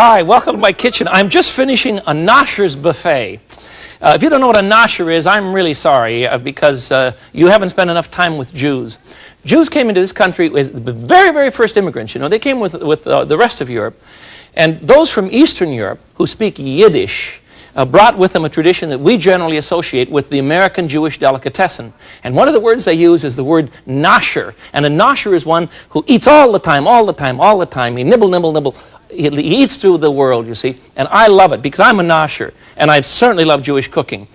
Hi, welcome to my kitchen. I'm just finishing a Nosher's buffet. If you don't know what a Nosher is, I'm really sorry because you haven't spent enough time with Jews. Jews came into this country with the very, very first immigrants. You know, they came with the rest of Europe. And those from Eastern Europe who speak Yiddish brought with them a tradition that we generally associate with the American Jewish delicatessen. And one of the words they use is the word nosher. And a nosher is one who eats all the time, all the time, all the time. He nibble, nibble, nibble. He eats through the world, you see. And I love it because I'm a nosher. And I certainly love Jewish cooking.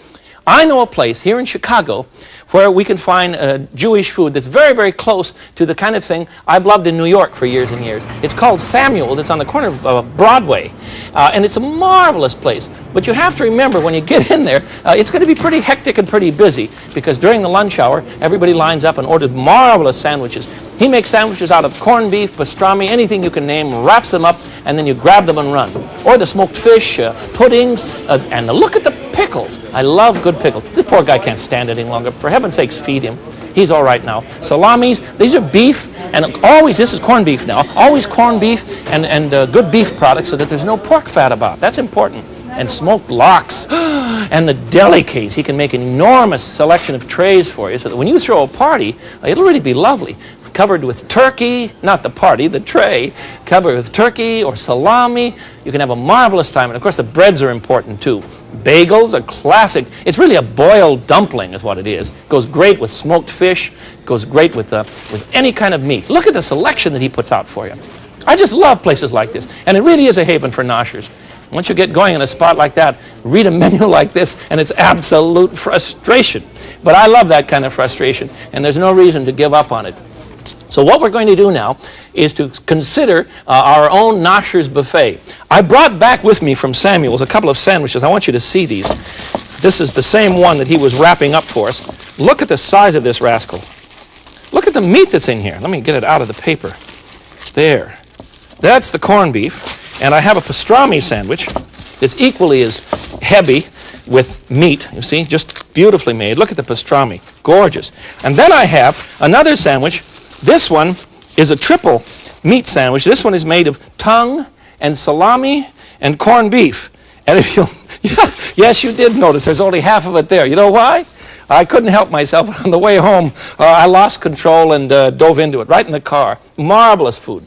I know a place here in Chicago where we can find Jewish food that's very, very close to the kind of thing I've loved in New York for years and years. It's called Samuel's. It's on the corner of Broadway. And it's a marvelous place. But you have to remember when you get in there, it's going to be pretty hectic and pretty busy because during the lunch hour, everybody lines up and orders marvelous sandwiches. He makes sandwiches out of corned beef, pastrami, anything you can name, wraps them up, and then you grab them and run. Or the smoked fish, puddings, and look at the pickles. I love good pickles. This poor guy can't stand it any longer. For heaven's sakes, feed him. He's all right now. Salamis, these are beef, and always, this is corned beef now, always corned beef and good beef products so that there's no pork fat about. That's important. And smoked lox, and the deli case. He can make an enormous selection of trays for you so that when you throw a party, it'll really be lovely. Covered with turkey, not the party, the tray, covered with turkey or salami. You can have a marvelous time. And of course, the breads are important too. Bagels, a classic. It's really a boiled dumpling is what it is. Goes great with smoked fish. Goes great with any kind of meat. Look at the selection that he puts out for you. I just love places like this. And it really is a haven for noshers. Once you get going in a spot like that, read a menu like this, and it's absolute frustration. But I love that kind of frustration, and there's no reason to give up on it. So what we're going to do now is to consider our own Nosher's buffet. I brought back with me from Samuel's a couple of sandwiches. I want you to see these. This is the same one that he was wrapping up for us. Look at the size of this rascal. Look at the meat that's in here. Let me get it out of the paper. There. That's the corned beef. And I have a pastrami sandwich that's equally as heavy with meat. You see, just beautifully made. Look at the pastrami. Gorgeous. And then I have another sandwich. This one is a triple meat sandwich. This one is made of tongue and salami and corned beef. And if you, yes, you did notice there's only half of it there. You know why? I couldn't help myself. On the way home, I lost control and dove into it right in the car. Marvelous food.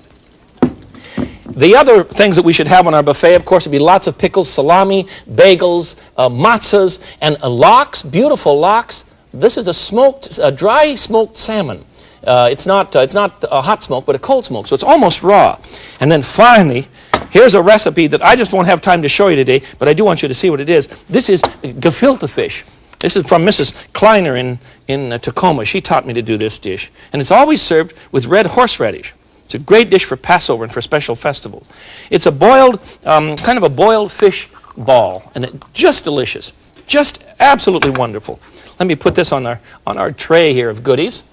The other things that we should have on our buffet, of course, would be lots of pickles, salami, bagels, matzahs, and lox, beautiful lox. This is a dry smoked salmon. It's not a hot smoke, but a cold smoke, so it's almost raw. And then finally, here's a recipe that I just won't have time to show you today, but I do want you to see what it is. This is gefilte fish. This is from Mrs. Kleiner in Tacoma. She taught me to do this dish. And it's always served with red horseradish. It's a great dish for Passover and for special festivals. It's a boiled, kind of a boiled fish ball, and it's just delicious. Just absolutely wonderful. Let me put this on our tray here of goodies.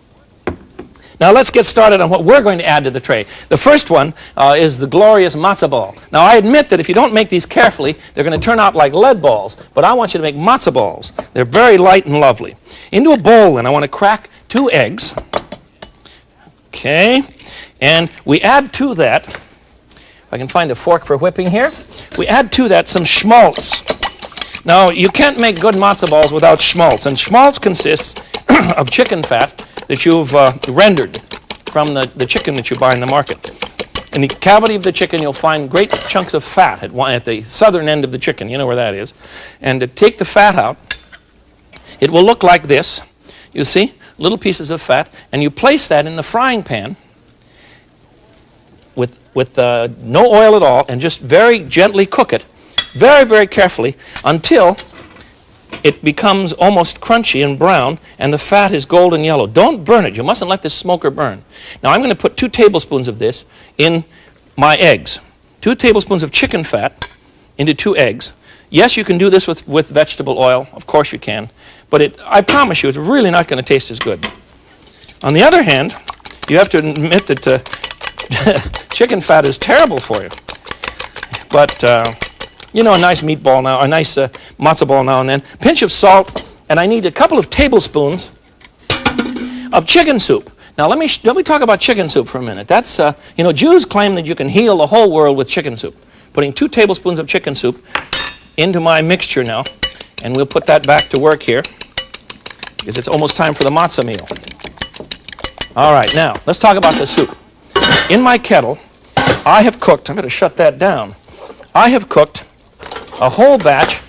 Now let's get started on what we're going to add to the tray. The first one is the glorious matzah ball. Now I admit that if you don't make these carefully, they're going to turn out like lead balls, but I want you to make matzah balls. They're very light and lovely. Into a bowl then I want to crack 2 eggs. Okay, and we add to that, if I can find a fork for whipping here, we add to that some schmaltz. Now you can't make good matzah balls without schmaltz, and schmaltz consists of chicken fat that you've rendered from the chicken that you buy in the market. In the cavity of the chicken, you'll find great chunks of fat at the southern end of the chicken. You know where that is. And to take the fat out, it will look like this. You see, little pieces of fat, and you place that in the frying pan with no oil at all, and just very gently cook it, very, very carefully, until it becomes almost crunchy and brown, and the fat is golden yellow. Don't burn it. You mustn't let this smoker burn. Now I'm going to put 2 tablespoons of this in my eggs. 2 tablespoons of chicken fat into 2 eggs. Yes, you can do this with vegetable oil. Of course you can. But I promise you, it's really not going to taste as good. On the other hand, you have to admit that chicken fat is terrible for you. But you know, a nice meatball now, a nice matzo ball now and then. Pinch of salt, and I need a couple of tablespoons of chicken soup. Now let me talk about chicken soup for a minute. That's you know, Jews claim that you can heal the whole world with chicken soup. putting 2 tablespoons of chicken soup into my mixture now, and we'll put that back to work here because it's almost time for the matzah meal. All right, now let's talk about the soup. In my kettle, I have cooked, I'm going to shut that down. I have cooked a whole batch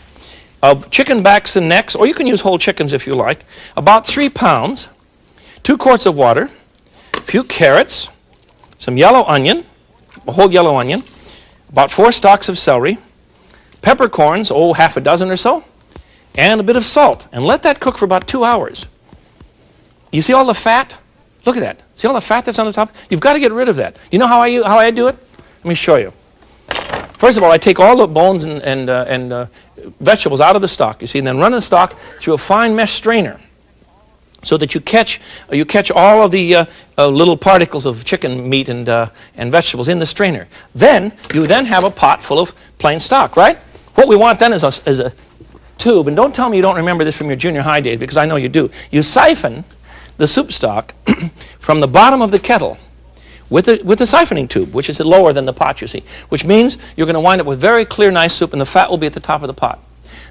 of chicken backs and necks, or you can use whole chickens if you like, about 3 pounds, 2 quarts of water, a few carrots, some yellow onion, a whole yellow onion, about 4 stalks of celery, peppercorns, half a dozen or so, and a bit of salt. And let that cook for about 2 hours. You see all the fat? Look at that. See all the fat that's on the top? You've got to get rid of that. You know how I do it? Let me show you. First of all, I take all the bones and vegetables out of the stock, you see, and then run the stock through a fine mesh strainer so that you catch all of the little particles of chicken meat and vegetables in the strainer. Then you have a pot full of plain stock, right? What we want then is a tube, and don't tell me you don't remember this from your junior high days, because I know you do. You siphon the soup stock from the bottom of the kettle with a siphoning tube, which is lower than the pot, you see, which means you're going to wind up with very clear, nice soup, and the fat will be at the top of the pot.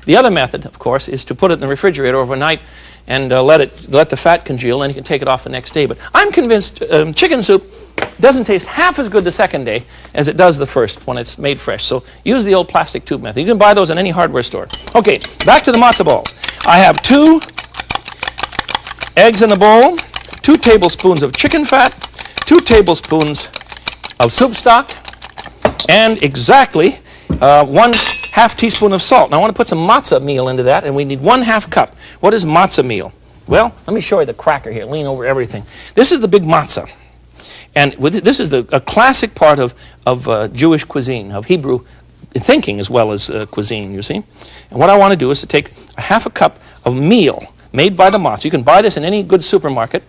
The other method, of course, is to put it in the refrigerator overnight and let the fat congeal, and you can take it off the next day. But I'm convinced chicken soup doesn't taste half as good the second day as it does the first when it's made fresh. So use the old plastic tube method. You can buy those in any hardware store. Okay, back to the matzo balls. I have 2 eggs in a bowl, 2 tablespoons of chicken fat, 2 tablespoons of soup stock, and exactly 1/2 teaspoon of salt. Now I want to put some matzah meal into that, and we need 1/2 cup. What is matzah meal? Well, let me show you the cracker here. Lean over everything. This is the big matzah. And this is a classic part of Jewish cuisine, of Hebrew thinking as well as cuisine, you see. And what I want to do is to take 1/2 cup of meal made by the matzah. You can buy this in any good supermarket.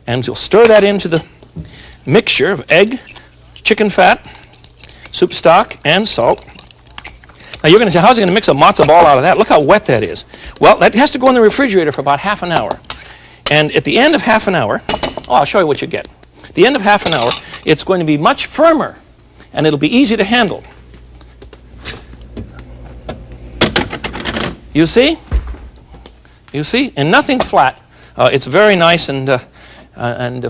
And you'll stir that into the mixture of egg, chicken fat, soup stock, and salt. Now you're going to say, how's he going to mix a matzo ball out of that? Look how wet that is. Well, that has to go in the refrigerator for about half an hour. And at the end of half an hour, I'll show you what you get. At the end of half an hour, it's going to be much firmer, and it'll be easy to handle. You see? You see? And nothing flat. It's very nice and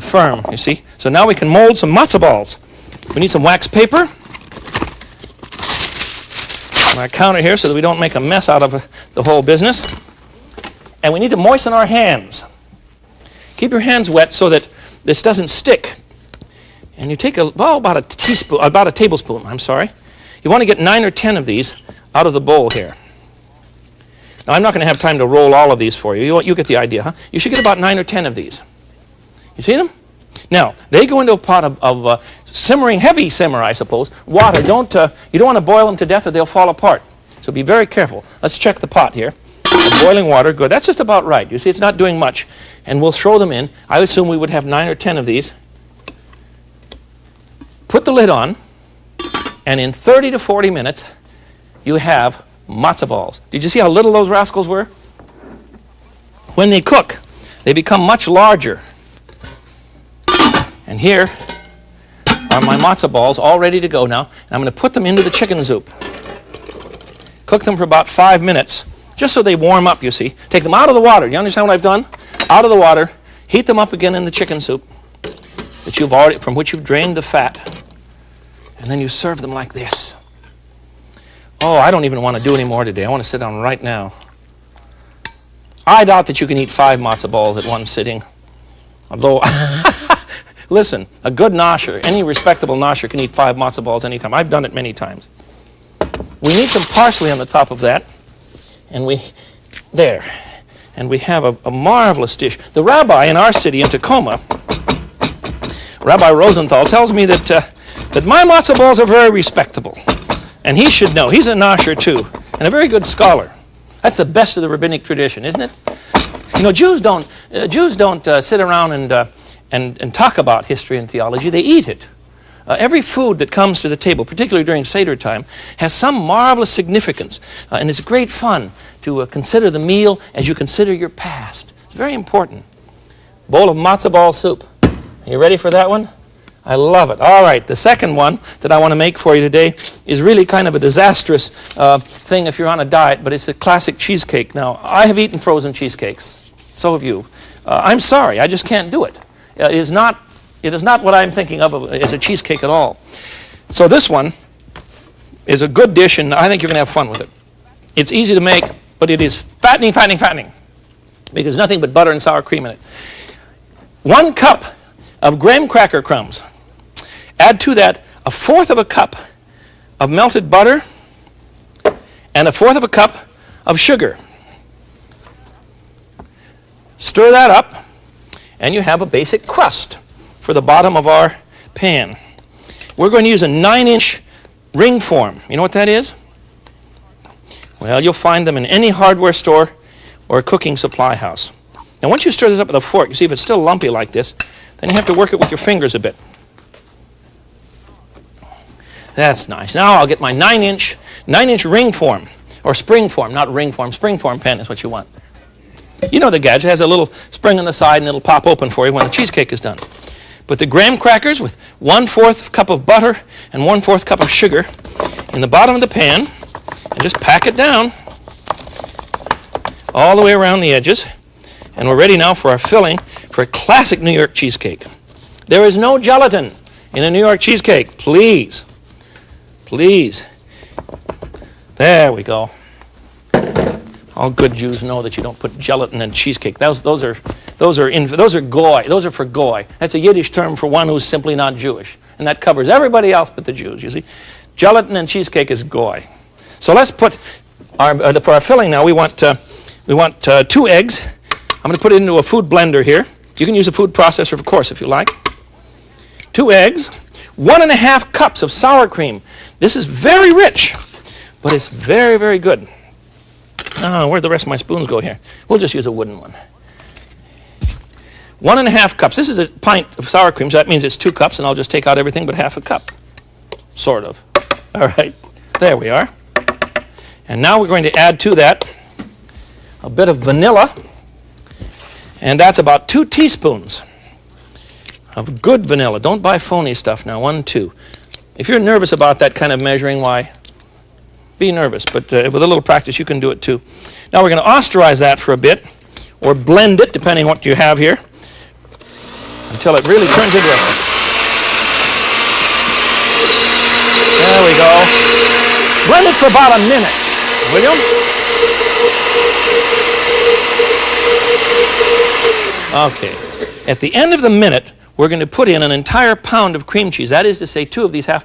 firm, you see. So now we can mold some matzo balls. We need some wax paper. On our counter here so that we don't make a mess out of the whole business. And we need to moisten our hands. Keep your hands wet so that this doesn't stick. And you take about a tablespoon, I'm sorry. You want to get 9 or 10 of these out of the bowl here. Now I'm not going to have time to roll all of these for you. You get the idea, huh? You should get about 9 or 10 of these. You see them? Now, they go into a pot of simmering, heavy simmer, I suppose, water. You don't want to boil them to death or they'll fall apart. So be very careful. Let's check the pot here. Boiling water, good. That's just about right. You see, it's not doing much. And we'll throw them in. I would assume we would have 9 or 10 of these. Put the lid on, and in 30 to 40 minutes, you have matzo balls. Did you see how little those rascals were? When they cook, they become much larger. And here are my matzo balls all ready to go now. And I'm going to put them into the chicken soup. Cook them for about 5 minutes, just so they warm up, you see. Take them out of the water. You understand what I've done? Out of the water, heat them up again in the chicken soup from which you've drained the fat. And then you serve them like this. Oh, I don't even want to do any more today. I want to sit down right now. I doubt that you can eat 5 matzo balls at one sitting. Although, listen, a good nosher, any respectable nosher can eat 5 matzo balls anytime. I've done it many times. We need some parsley on the top of that. And we have a marvelous dish. The rabbi in our city in Tacoma, Rabbi Rosenthal, tells me that my matzo balls are very respectable. And he should know. He's a nosher too, and a very good scholar. That's the best of the rabbinic tradition, isn't it? You know, Jews don't sit around and talk about history and theology. They eat it. Every food that comes to the table, particularly during Seder time, has some marvelous significance. And it's great fun to consider the meal as you consider your past. It's very important. Bowl of matzo ball soup. Are you ready for that one? I love it. All right, the second one that I want to make for you today is really kind of a disastrous thing if you're on a diet, but it's a classic cheesecake. Now, I have eaten frozen cheesecakes. So have you. I'm sorry, I just can't do it. It is not what I'm thinking of as a cheesecake at all. So this one is a good dish, and I think you're going to have fun with it. It's easy to make, but it is fattening, fattening, fattening, because there's nothing but butter and sour cream in it. 1 cup of graham cracker crumbs. Add to that 1/4 of a cup of melted butter and 1/4 of a cup of sugar. Stir that up, and you have a basic crust for the bottom of our pan. We're going to use a 9-inch ring form. You know what that is? Well, you'll find them in any hardware store or a cooking supply house. Now, once you stir this up with a fork, you see if it's still lumpy like this, then you have to work it with your fingers a bit. That's nice. Now I'll get my 9-inch ring form, or spring form, not ring form. Spring form pan is what you want. You know the gadget has a little spring on the side and it'll pop open for you when the cheesecake is done. Put the graham crackers with 1/4 cup of butter and 1/4 cup of sugar in the bottom of the pan, and just pack it down all the way around the edges. And we're ready now for our filling for a classic New York cheesecake. There is no gelatin in a New York cheesecake. Please. Please. There we go. All good Jews know that you don't put gelatin in cheesecake. Those are goy. Those are for goy. That's a Yiddish term for one who's simply not Jewish, and that covers everybody else but the Jews. You see, gelatin in cheesecake is goy. So let's put for our filling now. We want 2 eggs. I'm going to put it into a food blender here. You can use a food processor, of course, if you like. 2 eggs, 1½ cups of sour cream. This is very rich, but it's very, very good. Oh, where'd the rest of my spoons go here? We'll just use a wooden one. 1½ cups. This is a pint of sour cream, so that means it's 2 cups, and I'll just take out everything but ½ a cup. Sort of. All right, there we are. And now we're going to add to that a bit of vanilla, and that's about 2 teaspoons of good vanilla. Don't buy phony stuff now, 1, 2. If you're nervous about that kind of measuring, why, be nervous, but with a little practice you can do it too. Now we're going to austerize that for a bit, or blend it, depending on what you have here, until it really turns into a... There we go. Blend it for about a minute, will you? Okay. At the end of the minute, we're going to put in an entire pound of cream cheese. That is to say, 2 of these half